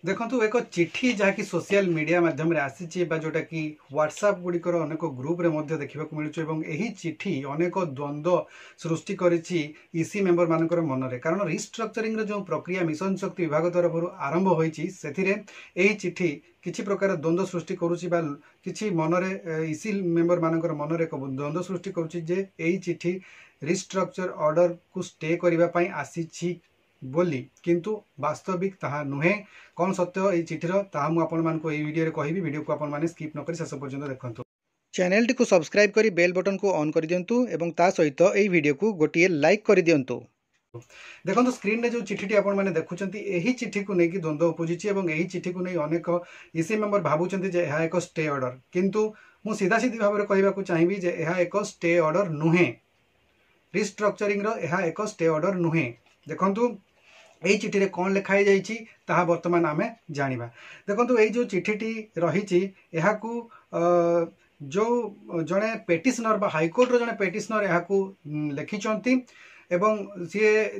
देखो एक चिठी जहाँकि सोशल मीडिया माध्यम आसी जोटा कि व्हाट्सएप गुड़िकर अनेक ग्रुप रे देखा मिलूँ चिठी अनेक द्वंद्व सृष्टि करी मेंबर मानकर मन में कारण रिस्ट्रक्चरिंग जो प्रक्रिया मिशन शक्ति विभाग तरफ आरंभ होती चिठी किसी प्रकार द्वंद्व सृष्टि करुच्ची किसी मनरे इसी मेंबर मानकर मन में एक द्वंद्व सृष्टि करुच्ची चिठी रिस्ट्रक्चर ऑर्डर को स्टे करने आसी बोली किंतु वास्तविक ताहा नुहे कौन सत्य ये चिठीर ताहा मु आपण मानको ए वीडियो रे कहबी वीडियो को आपण माने स्किप न करी शेष पर्यंत देखंतु चैनल टी को सब्सक्राइब करी बेल बटन को ऑन कर दियंतु एवं ता सहित ए वीडियो को गोटिए लाइक कर दियंतु। देखो स्क्रीन रे जो चिठी आपण माने देखुचंती एही चिठी को नेकी द्वंद्व उपजिछि एवं एही चिठी को नै अनेक इसी मेंबर भाबुचंती जे एहा एक स्टे ऑर्डर किंतु मु सीधा सीधी भाबरे कहबा को चाहिबी जे एहा एक स्टे ऑर्डर नुहे रिस्ट्रक्चरिंग रो एहा एक स्टे ऑर्डर नुहे। देखंतु यही चिठी रे कौन लिखाई जाइछि ताहा वर्तमान आमे जानिबा। देखंतु एई जो चिठीटी रहिछि एहाकू जो जड़े पेटिशनर बा हाईकोर्ट रो जड़े पेटिशनर एहाकू लिखिचंती एवं सी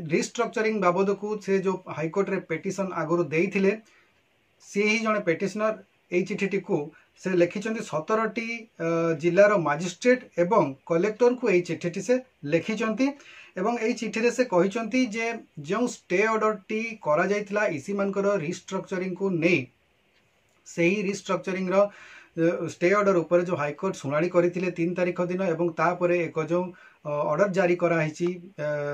रिस्ट्रक्चरिंग बाबद को से जो हाईकोर्ट रे पेटिशन आगुरु देइथिले सी ही जड़े पेटिशनर एई चिठीटी को से लिखिचंती 17टी जिल्लार मजिस्ट्रेट एवं कलेक्टर को एई चिठीटी से लिखिचंती एवं एई चिठी रे से कहिचंती जे जो स्टे ऑर्डर टी करा जाइथिला इसी मानकर रिस्ट्रक्चरिंग को नहीं सही रिस्ट्रक्चरिंग रो स्टे ऑर्डर ऊपर जो हाईकोर्ट शुणाणी करथिले 3 तारिख दिन एवं तापरे एक जो ऑर्डर जारी करा हिची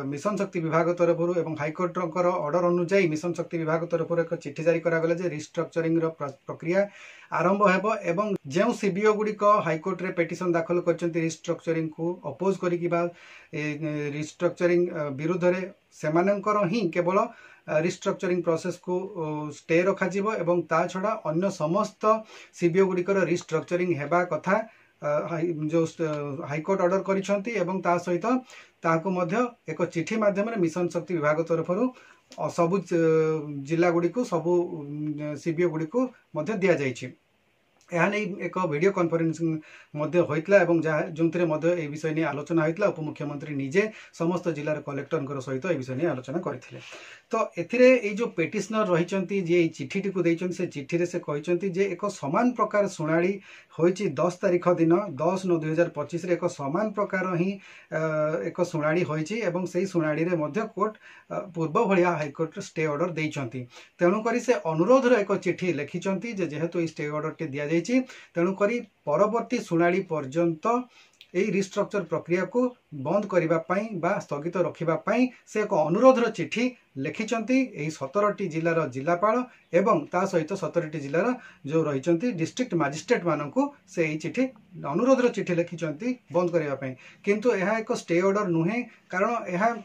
मिशन शक्ति विभाग तरफ एवं हाईकोर्ट ऑर्डर अनुसार मिशन शक्ति विभाग तरफ एक चिठी जारी करा गले जे रिस्ट्रक्चरिंग रो प्रक्रिया आरंभ हेबो एवं जो सीबीओ गुड़िक हाईकोर्ट रे पेटिशन दाखल करचंती रिस्ट्रक्चरिंग को अपोज करिकि बा रिस्ट्रक्चरिंग विरुद्ध रे सेमानंकर ही केवल रिस्ट्रक्चरिंग प्रोसेस को स्टे रखा जीवो एवं ता छड़ा अन्य समस्त सीबीओ गुड़िकर रिस्ट्रक्चरिंग हेबा कथा जो हाईकोर्ट ऑर्डर करिसंती एवं ता सहित ताको मध्य एक चिठी माध्यम मिशन शक्ति विभाग तरफ सबु जिला गुड़ी को सबु सीबीओ गुड़ी को मध्य दिया जाइछि। यह नहीं एक वीडियो कॉन्फ्रेंसिंग होता जो ए विषय नहीं आलोचना होता उपमुख्यमंत्री निजे समस्त जिलार कलेक्टर सहित ए विषय नहीं आलोचना करते। तो एथिरे जो पेटिशनर रही जे चिठी को देइछन से चिठी रे से कहिसंती जे एक समान प्रकार शुणाणी होइछि 10 तारिख दिन 10/9/2025 रे एक समान प्रकार ही एक शुणाणी होइछि एवं सेही शुणाणी रे मध्य कोर्ट पूर्व भलिया हाईकोर्ट स्टे ऑर्डर देइछंती तेणु करी से अनुरोध रे एक चिठी लिखिछंती जे जेहेतु स्टे ऑर्डर टी दिया जाइछि तेणु करी परवर्ती शुणाणी पर्यंत यही रिस्ट्रक्चर प्रक्रिया को बंद करने बा स्थगित रखापी से एक अनुरोधर चिठी लिखिंट 17टी जिलार जिलापाल एवं ता सहित 17टी जिलार जो रही डिस्ट्रिक्ट मजिस्ट्रेट मानू से यही चिठी अनुरोधर चिठी लिखिंट बंद करने किंतु यह एक स्टे ऑर्डर नुहे कारण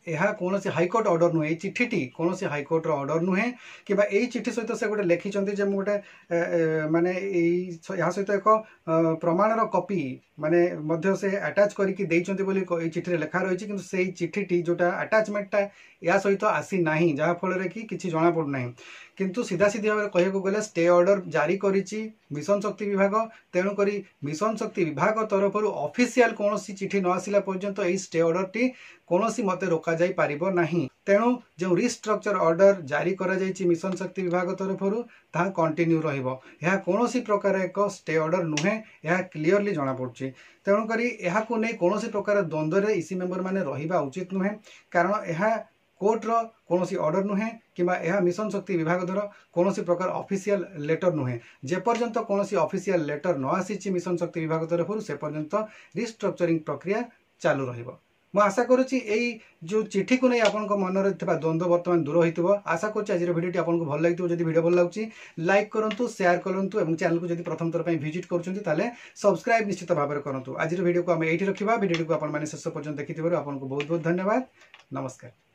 यह कौन हाईकोर्ट ऑर्डर नुहे चिठीटी कौन हाईकोर्ट ऑर्डर नुहे कि चिठी सहित से गोटे लिखिं गोटे माने यहाँ सहित एक प्रमाणर कॉपी माने मध्य से अटैच करके चिठी लेखा रही कि से चिठीटी जोटा अटैचमेंटा या सहित आसी ना जहाँफल कि किसी जना पड़ना किंतु सीधा सीधी भाव कहूँ गले स्टे ऑर्डर जारी करिछि मिशन शक्ति विभाग तेणुक मिशन शक्ति विभाग तरफ ऑफिशियल कौन चिठी न आसिला पर्यंत यही स्टे ऑर्डर टी कौन मते रोक जाई पारिबो नाही तेणु जो रिस्ट्रक्चर ऑर्डर जारी करा जाइछि मिशन शक्ति विभाग तरफ ताहा कंटिन्यू रहिबो यह कौन प्रकार एक स्टे ऑर्डर नुहे यह क्लीयरली जना पड़छि तेणुक यह नहीं कौन प्रकार द्वंद्व रे इसी मेंबर माने रहिबा उचित नुहे कारण यह कोर्टर कौन ऑर्डर नुहे कि मिशन शक्ति विभाग द्वारा कौन प्रकार ऑफिशियल लेटर नुहे जेपर्यंत कौन ऑफिशियल लेटर न आसी मिशन शक्ति विभाग तरफ से पर्यंत रिस्ट्रक्चरिंग प्रक्रिया चालू रहिबो। मैं आशा करुच्ची यही जो चिठी को नहीं आपन मन में द्वंद्व बर्तमान दूर हो आशा करुच्ची आज वीडियो आपको भल लगी जब वीडियो भल लगे लाइक करूँ शेयर करूँ और चैनल को जब प्रथम थर विजिट करें सब्सक्राइब निश्चित भाव में करूँ। आज वीडियो को आम ये रखा वीडियो को आप शेष पर्यटन देखिए आपको बहुत बहुत धन्यवाद। नमस्कार।